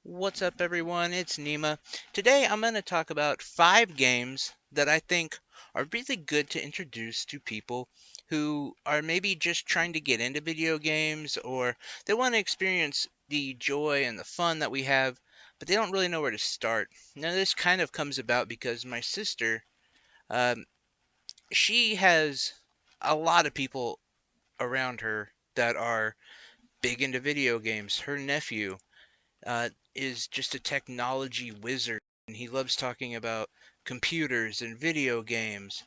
What's up, everyone? It's Nima. Today, I'm going to talk about 5 games that I think are really good to introduce to people who are maybe just trying to get into video games or they want to experience the joy and the fun that we have, but they don't really know where to start. Now, this kind of comes about because my sister, um, she has a lot of people around her that are big into video games. Her nephew is just a technology wizard, and he loves talking about computers and video games.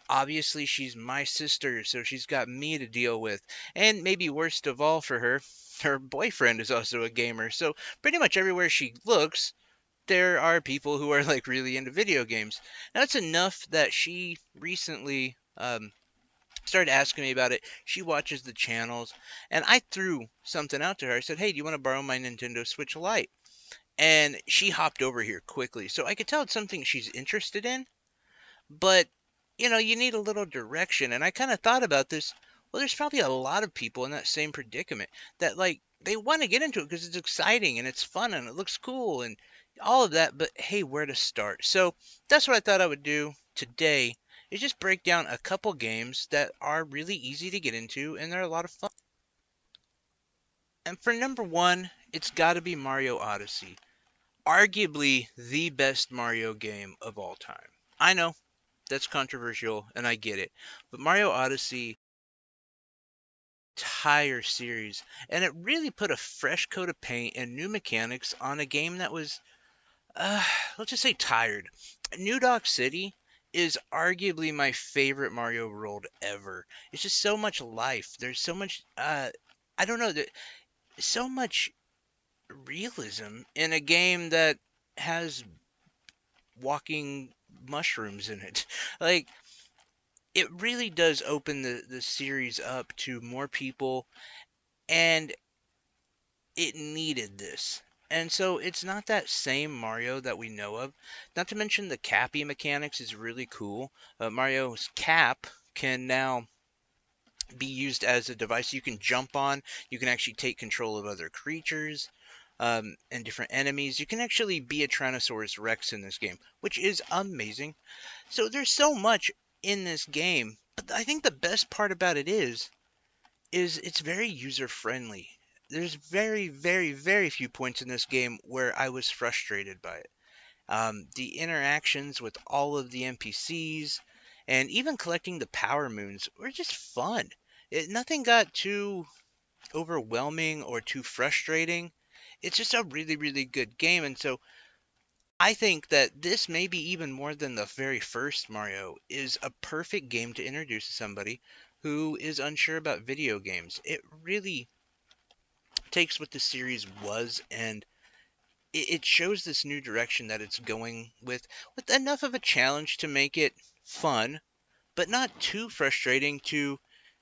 Obviously, she's my sister, so she's got me to deal with. And maybe worst of all for her, her boyfriend is also a gamer. So pretty much everywhere she looks, there are people who are like really into video games. Now, it's enough that she recently started asking me about it. She watches the channels, and I threw something out to her. I said, "Hey, do you want to borrow my Nintendo Switch Lite?" And she hopped over here quickly. So I could tell it's something she's interested in, but you need a little direction. And I kind of thought about this. Well, there's probably a lot of people in that same predicament that like they want to get into it because it's exciting and it's fun and it looks cool and all of that, but hey, where to start? So that's what I thought I would do today is just break down a couple games that are really easy to get into and they're a lot of fun. And for number 1, it's got to be Mario Odyssey, arguably the best Mario game of all time. I know that's controversial and I get it, but Mario Odyssey entire series and it really put a fresh coat of paint and new mechanics on a game that was uh, let's just say tired. New Dock City is arguably my favorite Mario world ever. It's just so much life. There's so much I don't know, so much realism in a game that has walking mushrooms in it. Like it really does open the series up to more people and it needed this. And so it's not that same Mario that we know of. Not to mention the cappy mechanics is really cool. Mario's cap can now be used as a device you can jump on. You can actually take control of other creatures and different enemies. You can actually be a Tyrannosaurus Rex in this game, which is amazing. So there's so much in this game, but I think the best part about it is it's very user friendly. There's very, very, very few points in this game where I was frustrated by it. The interactions with all of the NPCs and even collecting the power moons were just fun. Nothing got too overwhelming or too frustrating. It's just a really, really good game, and so I think that this, maybe even more than the very first Mario, is a perfect game to introduce to somebody who is unsure about video games. It really takes what the series was and it shows this new direction that it's going with enough of a challenge to make it fun, but not too frustrating to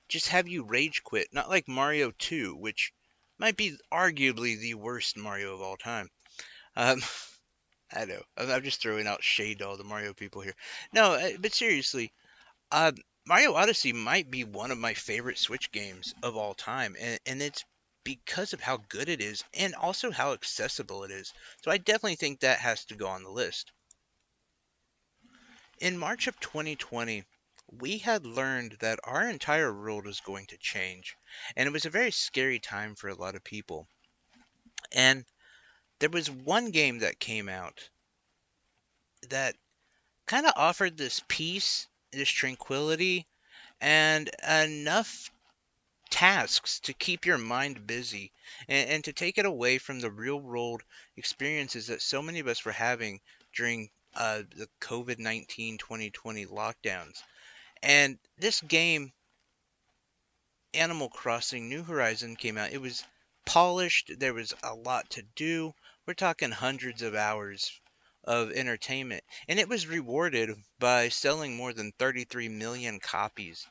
just have you rage quit. Not like Mario 2, which might be arguably the worst Mario of all time. Um, I know. I'm just throwing out shade to all the Mario people here. No, but seriously, uh, Mario Odyssey might be one of my favorite Switch games of all time, and it's because of how good it is and also how accessible it is. So I definitely think that has to go on the list. In March of 2020, we had learned that our entire world was going to change, and it was a very scary time for a lot of people. And there was one game that came out that kind of offered this peace, this tranquility, and enough tasks to keep your mind busy and to take it away from the real world experiences that so many of us were having during the COVID-19 2020 lockdowns. And this game, Animal Crossing New Horizon, came out. It was polished, there was a lot to do. We're talking hundreds of hours of entertainment, and it was rewarded by selling more than 33 million copies.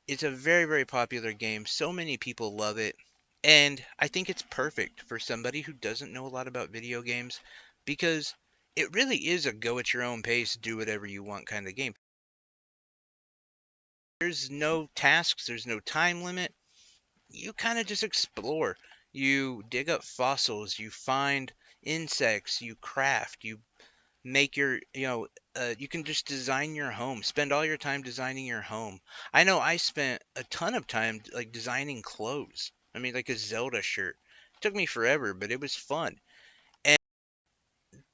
It's a very, very popular game. So many people love it. And I think it's perfect for somebody who doesn't know a lot about video games because it really is a go at your own pace, do whatever you want kind of game. There's no tasks, there's no time limit. You kind of just explore. You dig up fossils, you find insects, you craft, you make your, you can just design your home, spend all your time designing your home. I know I spent a ton of time like designing clothes. I mean, like a Zelda shirt. It took me forever, but it was fun. And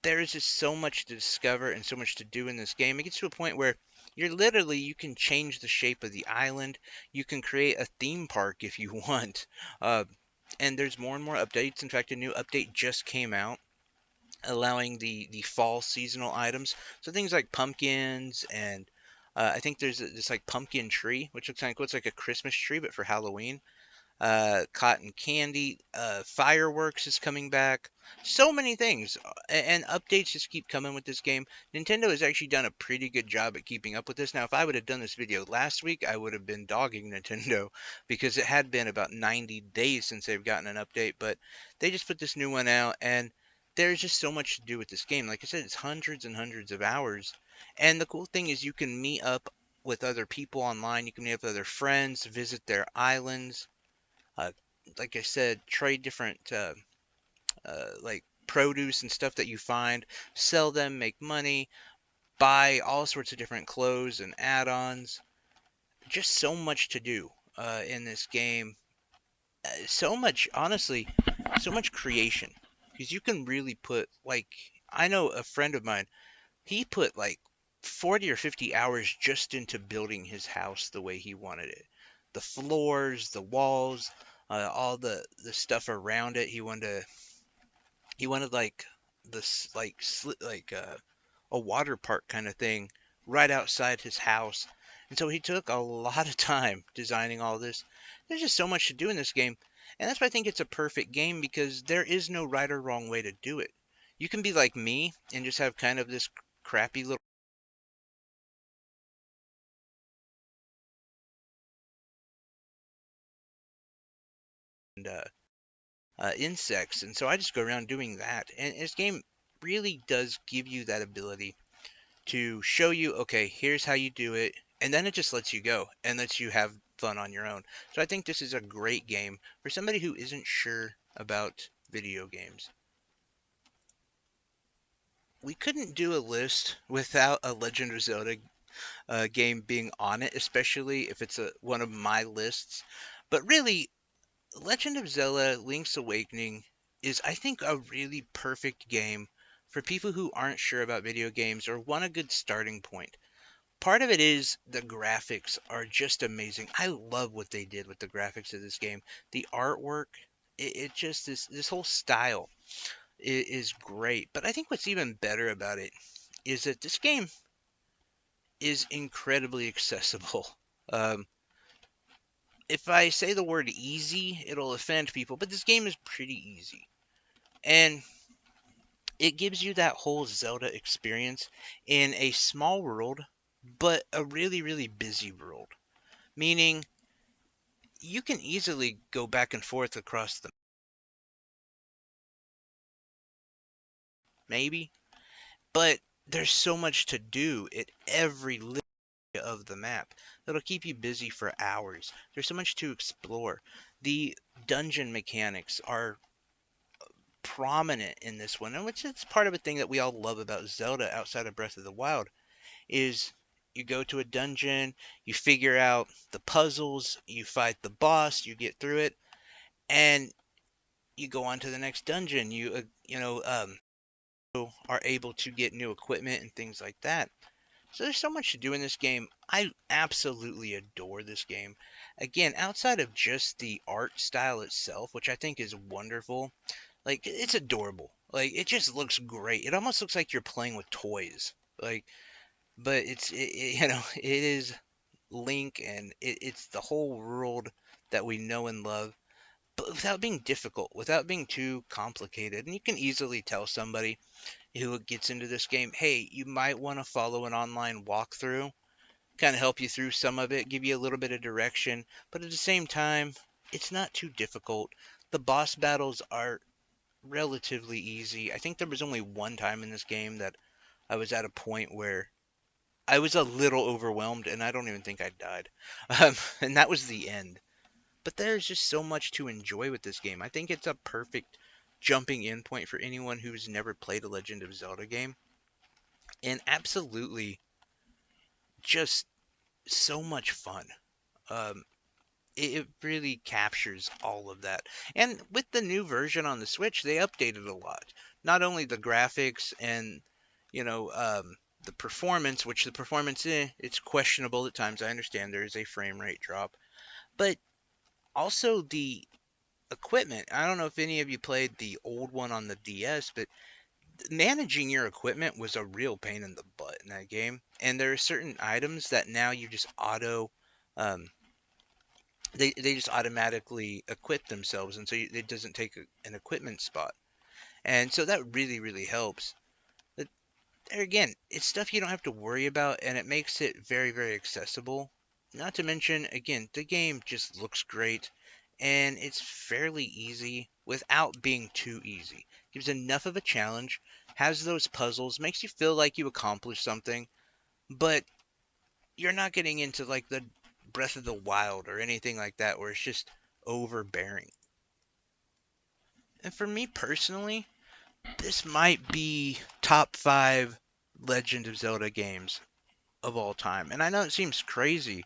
there is just so much to discover and so much to do in this game. It gets to a point where you can change the shape of the island. You can create a theme park if you want. Uh, and there's more and more updates. In fact, a new update just came out allowing the fall seasonal items. So things like pumpkins and I think there's this like pumpkin tree, which looks kind of cool. It's like a Christmas tree, but for Halloween. Cotton candy, fireworks is coming back. So many things, and updates just keep coming with this game. Nintendo has actually done a pretty good job at keeping up with this. Now, if I would have done this video last week, I would have been dogging Nintendo because it had been about 90 days since they've gotten an update, but they just put this new one out, and there's just so much to do with this game. Like I said, it's hundreds and hundreds of hours, and the cool thing is you can meet up with other people online. You can meet up with other friends, visit their islands, uh, like I said, trade different like produce and stuff that you find, sell them, make money, buy all sorts of different clothes and add-ons. Just so much to do in this game. So much, honestly, so much creation because you can really put like I know a friend of mine. He put like 40 or 50 hours just into building his house the way he wanted it. The floors, the walls, all the stuff around it. He wanted like this a water park kind of thing right outside his house. And so he took a lot of time designing all this. There's just so much to do in this game. And that's why I think it's a perfect game because there is no right or wrong way to do it. You can be like me and just have kind of this crappy little insects. And so I just go around doing that. And this game really does give you that ability to show you, okay, here's how you do it. And then it just lets you go and lets you have fun on your own. So I think this is a great game for somebody who isn't sure about video games. We couldn't do a list without a Legend of Zelda game being on it, especially if it's one of my lists. But really, Legend of Zelda Link's Awakening is, I think, a really perfect game for people who aren't sure about video games or want a good starting point. Part of it is the graphics are just amazing. I love what they did with the graphics of this game. The artwork, it just this whole style is great. But I think what's even better about it is that this game is incredibly accessible. Um, if I say the word easy, it'll offend people, but this game is pretty easy. And it gives you that whole Zelda experience in a small world, but a really, really busy world. Meaning, you can easily go back and forth across the maybe, but there's so much to do at every little area of the map that'll keep you busy for hours. There's so much to explore. The dungeon mechanics are prominent in this one, and which is part of a thing that we all love about Zelda outside of Breath of the Wild is you go to a dungeon, you figure out the puzzles, you fight the boss, you get through it, and you go on to the next dungeon. Are able to get new equipment and things like that. So there's so much to do in this game. I absolutely adore this game. Again, outside of just the art style itself, which I think is wonderful, like it's adorable. Like it just looks great. It almost looks like you're playing with toys. Like, but it is Link and it's the whole world that we know and love, but without being difficult, without being too complicated. And you can easily tell somebody who gets into this game, hey, you might want to follow an online walkthrough, kind of help you through some of it, give you a little bit of direction, but at the same time, it's not too difficult. The boss battles are relatively easy. I think there was only one time in this game that I was at a point where I was a little overwhelmed, and I don't even think I died. And that was the end. But there's just so much to enjoy with this game. I think it's a perfect jumping in point for anyone who's never played a Legend of Zelda game. And absolutely just so much fun. Um, it really captures all of that. And with the new version on the Switch, they updated a lot. Not only the graphics and, you know, the performance, which the performance, it's questionable at times. I understand there is a frame rate drop. But also the equipment. I don't know if any of you played the old one on the DS, but managing your equipment was a real pain in the butt in that game. And there are certain items that now you just um, they just automatically equip themselves, and so it doesn't take an equipment spot. And so that really helps. But there again, it's stuff you don't have to worry about, and it makes it very accessible. Not to mention, again, the game just looks great, and it's fairly easy without being too easy. Gives enough of a challenge, has those puzzles, makes you feel like you accomplished something, but you're not getting into like the Breath of the Wild or anything like that where it's just overbearing. And for me personally, this might be top 5 Legend of Zelda games of all time. And I know it seems crazy,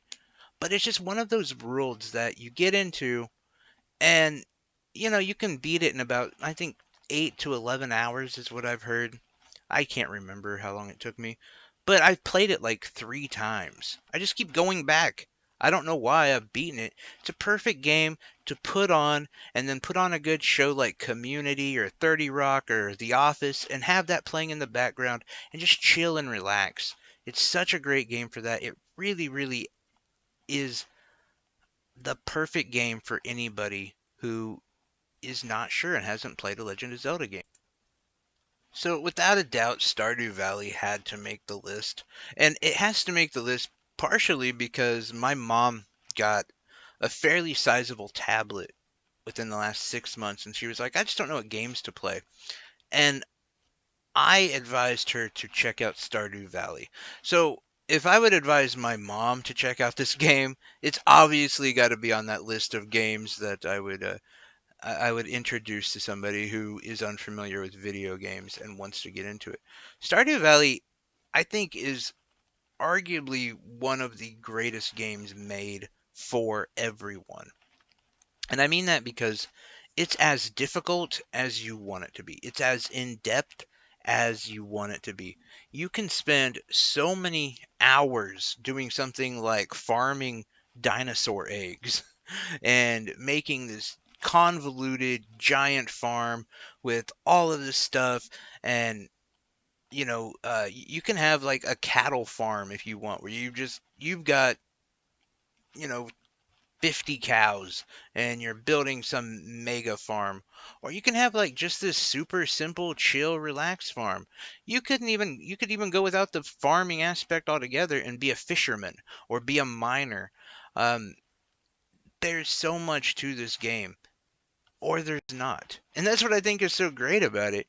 but it's just one of those worlds that you get into and you can beat it in about, I think, 8 to 11 hours is what I've heard. I can't remember how long it took me, but I've played it like 3 times. I just keep going back. I don't know why I've beaten it. It's a perfect game to put on and then put on a good show like Community or 30 Rock or The Office and have that playing in the background and just chill and relax. It's such a great game for that. It really is the perfect game for anybody who is not sure and hasn't played a Legend of Zelda game. So, without a doubt, Stardew Valley had to make the list. And it has to make the list partially because my mom got a fairly sizable tablet within the last 6 months. And she was like, I just don't know what games to play. And I advised her to check out Stardew Valley. So, if I would advise my mom to check out this game, it's obviously got to be on that list of games that I would introduce to somebody who is unfamiliar with video games and wants to get into it. Stardew Valley, I think, is arguably one of the greatest games made for everyone. And I mean that because it's as difficult as you want it to be. It's as in depth as you want it to be. You can spend so many hours doing something like farming dinosaur eggs and making this convoluted giant farm with all of this stuff. And you can have like a cattle farm if you want, where you've got, you know 50 cows and you're building some mega farm. Or you can have like just this super simple chill relaxed farm. You could even go without the farming aspect altogether and be a fisherman or be a miner. um, there's so much to this game, or there's not. And that's what I think is so great about it.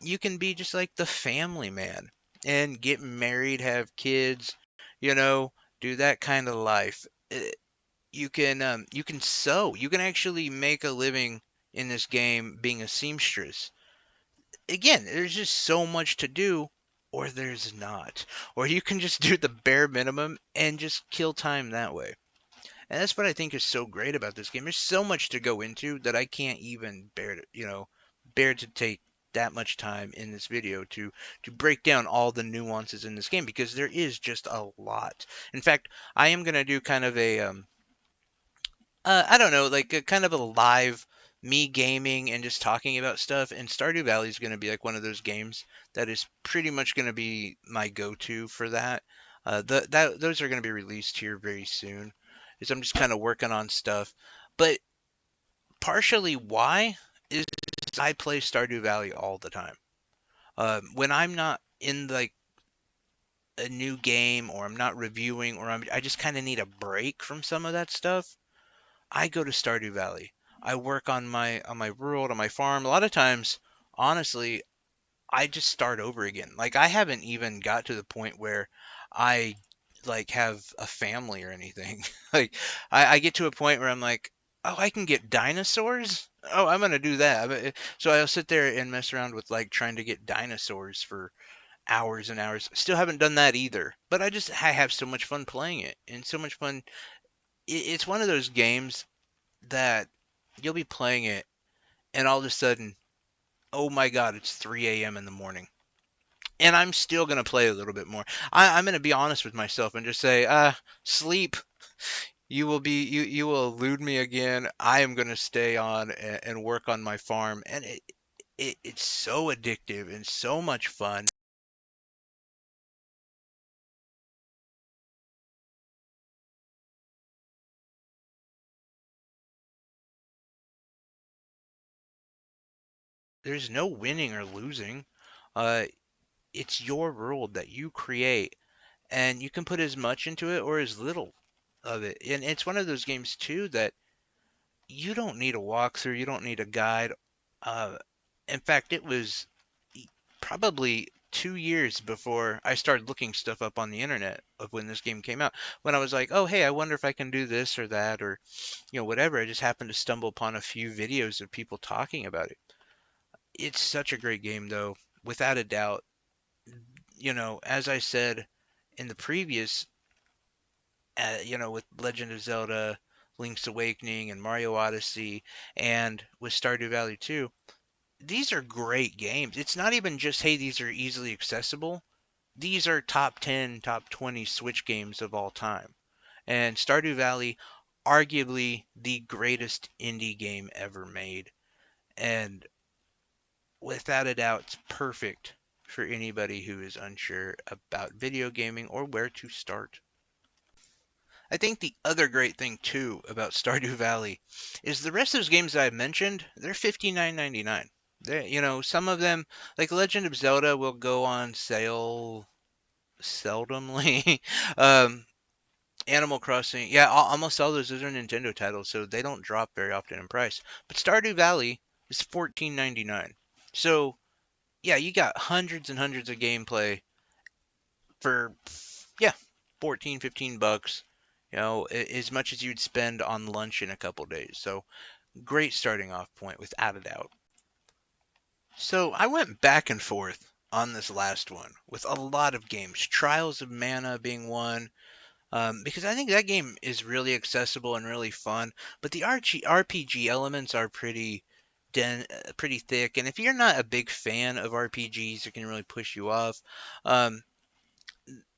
You can be just like the family man and get married, have kids, you know, do that kind of life. You can sew. You can actually make a living in this game being a seamstress. Again, there's just so much to do, or there's not. Or you can just do the bare minimum and just kill time that way. And that's what I think is so great about this game. There's so much to go into that I can't even bear to take that much time in this video to break down all the nuances in this game, because there is just a lot. In fact, I am gonna do kind of a I don't know, like a kind of a live me gaming and just talking about stuff. And Stardew Valley is gonna be like one of those games that is pretty much gonna be my go-to for that. Those are gonna be released here very soon, is I'm just kind of working on stuff. But partially why is I play Stardew Valley all the time. When I'm not in like a new game, or I'm not reviewing, or I just kind of need a break from some of that stuff, I go to Stardew Valley. I work on my world, on my farm. A lot of times, honestly, I just start over again. Like I haven't even got to the point where I like have a family or anything. Like I get to a point where I'm like, oh, I can get dinosaurs. Oh, I'm gonna do that. So I'll sit there and mess around with like trying to get dinosaurs for hours and hours. Still haven't done that either. But I have so much fun playing it and so much fun. It's one of those games that you'll be playing it and all of a sudden, oh my God, it's 3 a.m. in the morning. And I'm still going to play a little bit more. I'm going to be honest with myself and just say, sleep. You will elude me again. I am going to stay on and work on my farm. And it's so addictive and so much fun. There's no winning or losing. Uh, it's your world that you create, and you can put as much into it or as little of it. And it's one of those games too that you don't need a walkthrough, you don't need a guide. Uh, in fact, it was probably 2 years before I started looking stuff up on the internet of when this game came out. When I was like, oh, hey, I wonder if I can do this or that or, whatever. I just happened to stumble upon a few videos of people talking about it. It's such a great game, though, without a doubt. As I said in the previous, with Legend of Zelda, Link's Awakening, and Mario Odyssey, and with Stardew Valley 2, these are great games. It's not even just, hey, these are easily accessible. These are top 10, top 20 Switch games of all time. And Stardew Valley, arguably the greatest indie game ever made. And without a doubt, it's perfect for anybody who is unsure about video gaming or where to start. I think the other great thing too about Stardew Valley is the rest of those games that I mentioned, they're $59.99. Some of them, like Legend of Zelda, will go on sale seldomly. um, Animal Crossing, yeah, almost all those are Nintendo titles, so they don't drop very often in price. But Stardew Valley is $14.99. So yeah, you got hundreds and hundreds of gameplay for, yeah, 14, 15 bucks. As much as you'd spend on lunch in a couple days. So great starting off point without a doubt. So I went back and forth on this last one with a lot of games. Trials of Mana being one, because I think that game is really accessible and really fun. But the RPG elements are pretty thick, and if you're not a big fan of RPGs, it can really push you off. Um,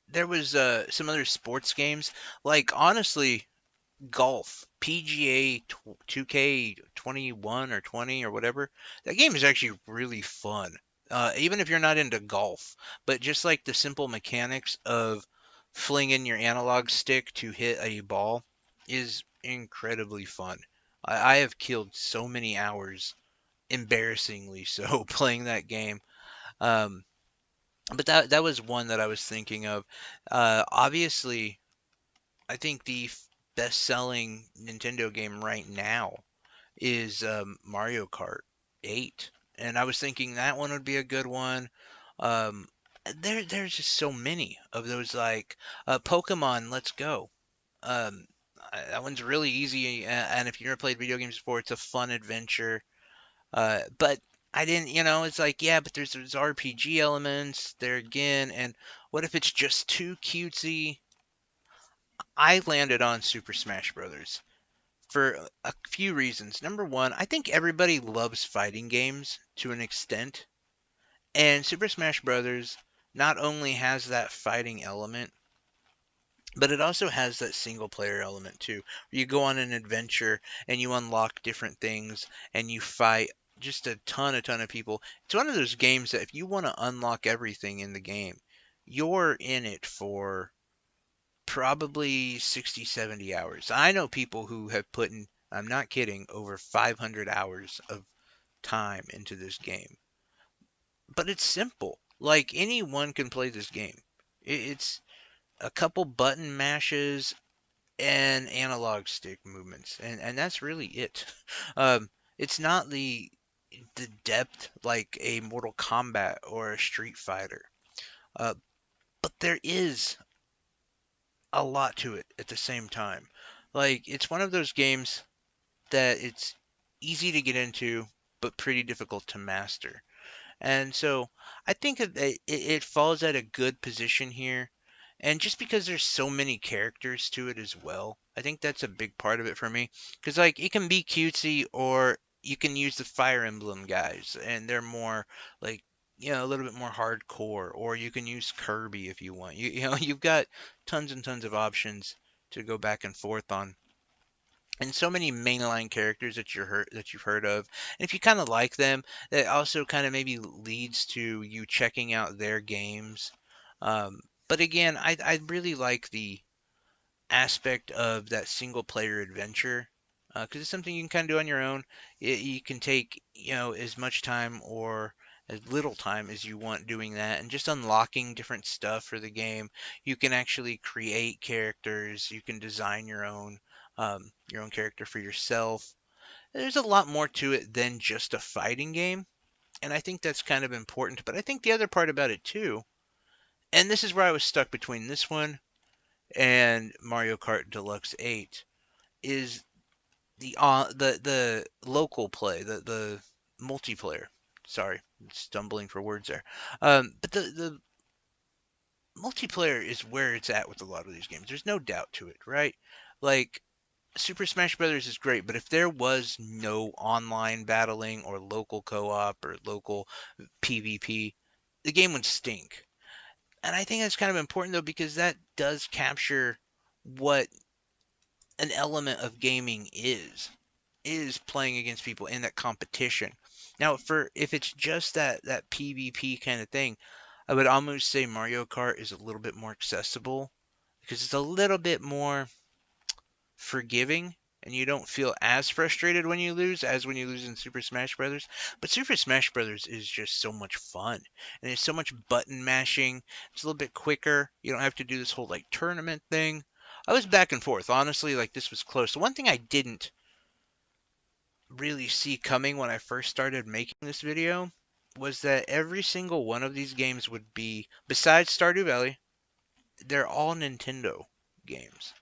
there was some other sports games, like honestly, golf, PGA 2K 21 or 20 or whatever. That game is actually really fun. Even if you're not into golf, but just like the simple mechanics of flinging your analog stick to hit a ball is incredibly fun. I have killed so many hours, embarrassingly so, playing that game. Um, but that was one that I was thinking of. Obviously, I think the best-selling Nintendo game right now is Mario Kart 8, and I was thinking that one would be a good one. Um, there's just so many of those, like Pokemon Let's Go. Um, that one's really easy, and if you never played video games before, it's a fun adventure. But I didn't, it's like, yeah, but there's RPG elements there again, and what if it's just too cutesy? I landed on Super Smash Brothers for a few reasons. Number one, I think everybody loves fighting games to an extent, and Super Smash Brothers not only has that fighting element, but it also has that single player element too. Where you go on an adventure and you unlock different things and you fight just a ton of people. It's one of those games that if you want to unlock everything in the game, you're in it for probably 60, 70 hours. I know people who have put in, I'm not kidding, over 500 hours of time into this game. But it's simple. Like anyone can play this game. It's a couple button mashes and analog stick movements, and that's really it. It's not the depth like a Mortal Kombat or a Street Fighter, uh, but there is a lot to it at the same time. Like, it's one of those games that it's easy to get into, but pretty difficult to master. And so I think that it falls at a good position here. And just because there's so many characters to it as well, I think that's a big part of it for me. Because, like, it can be cutesy, or you can use the Fire Emblem guys, and they're more, like, a little bit more hardcore. Or you can use Kirby if you want. You've got tons and tons of options to go back and forth on, and so many mainline characters that you've heard of. And if you kind of like them, that also kind of maybe leads to you checking out their games. But again, I really like the aspect of that single player adventure, because it's something you can kind of do on your own. You can take as much time or as little time as you want doing that, and just unlocking different stuff for the game. You can actually create characters. You can design your own character for yourself. There's a lot more to it than just a fighting game, and I think that's kind of important. But I think the other part about it too, and this is where I was stuck between this one and Mario Kart Deluxe 8, is the local play, the multiplayer. Sorry, stumbling for words there. But the multiplayer is where it's at with a lot of these games. There's no doubt to it, right? Like, Super Smash Brothers is great, but if there was no online battling or local co-op or local PvP, the game would stink. And I think that's kind of important though, because that does capture what an element of gaming is playing against people in that competition. Now, for if it's just that PvP kind of thing, I would almost say Mario Kart is a little bit more accessible because it's a little bit more forgiving, and you don't feel as frustrated when you lose as when you lose in Super Smash Brothers. But Super Smash Brothers is just so much fun, and there's so much button mashing. It's a little bit quicker. You don't have to do this whole like tournament thing. I was back and forth, honestly. Like, this was close. The one thing I didn't really see coming when I first started making this video was that every single one of these games would be, besides Stardew Valley, they're all Nintendo games.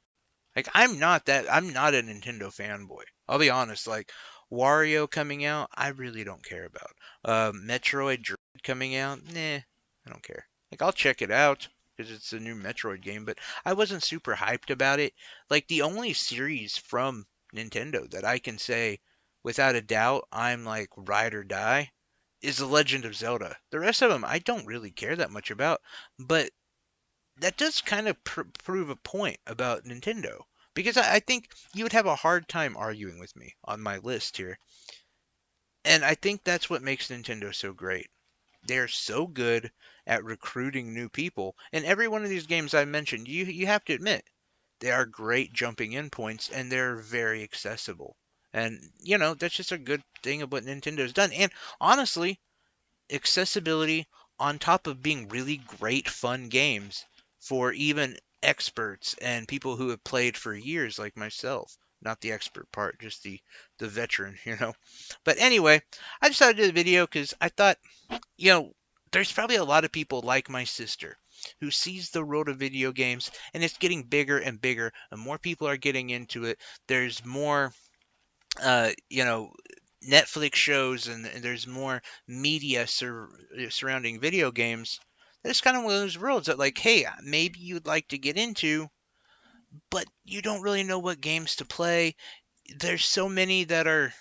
Like, I'm not a Nintendo fanboy. I'll be honest, like, Wario coming out, I really don't care about. Metroid Dread coming out, nah, I don't care. Like, I'll check it out because it's a new Metroid game, but I wasn't super hyped about it. Like, the only series from Nintendo that I can say without a doubt I'm like ride or die is The Legend of Zelda. The rest of them I don't really care that much about, but that does kind of prove a point about Nintendo, because I think you would have a hard time arguing with me on my list here. And I think that's what makes Nintendo so great. They're so good at recruiting new people. And every one of these games I mentioned, you have to admit, they are great jumping in points, and they're very accessible. And, that's just a good thing of what Nintendo's done. And honestly, accessibility on top of being really great fun games for even experts and people who have played for years like myself. Not the expert part, just the veteran. But anyway, I decided to do the video because I thought, you know there's probably a lot of people like my sister who sees the world of video games, and it's getting bigger and bigger, and more people are getting into it. There's more uh, you know, Netflix shows, and there's more media surrounding video games. It's kind of one of those worlds that, like, hey, maybe you'd like to get into, but you don't really know what games to play. There's so many that are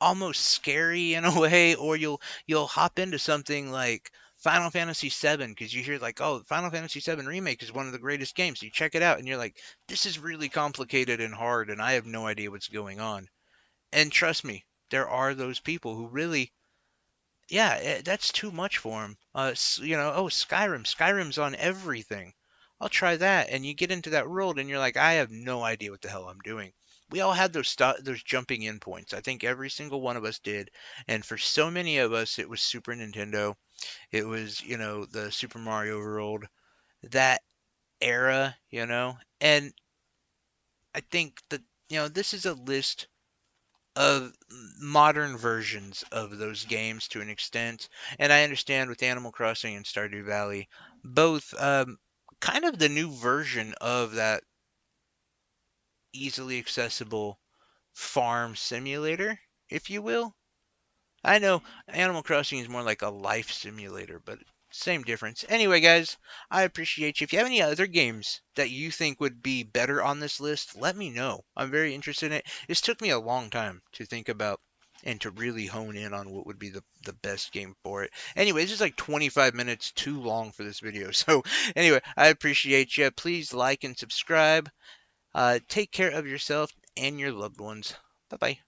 almost scary in a way, or you'll hop into something like Final Fantasy VII because you hear like, oh, Final Fantasy VII Remake is one of the greatest games. You check it out, and you're like, this is really complicated and hard, and I have no idea what's going on. And trust me, there are those people who really, yeah, that's too much for them. Oh, Skyrim's on everything. I'll try that. And you get into that world and you're like, I have no idea what the hell I'm doing. We all had those jumping in points. I think every single one of us did. And for so many of us, it was Super Nintendo. It was, the Super Mario World, that era. And I think that, this is a list of modern versions of those games to an extent. And I understand with Animal Crossing and Stardew Valley, both kind of the new version of that easily accessible farm simulator, if you will. I know Animal Crossing is more like a life simulator, but same difference. Anyway, guys, I appreciate you. If you have any other games that you think would be better on this list, let me know. I'm very interested in it. This took me a long time to think about and to really hone in on what would be the best game for it. Anyway, this is like 25 minutes too long for this video. So, anyway, I appreciate you. Please like and subscribe. Take care of yourself and your loved ones. Bye bye.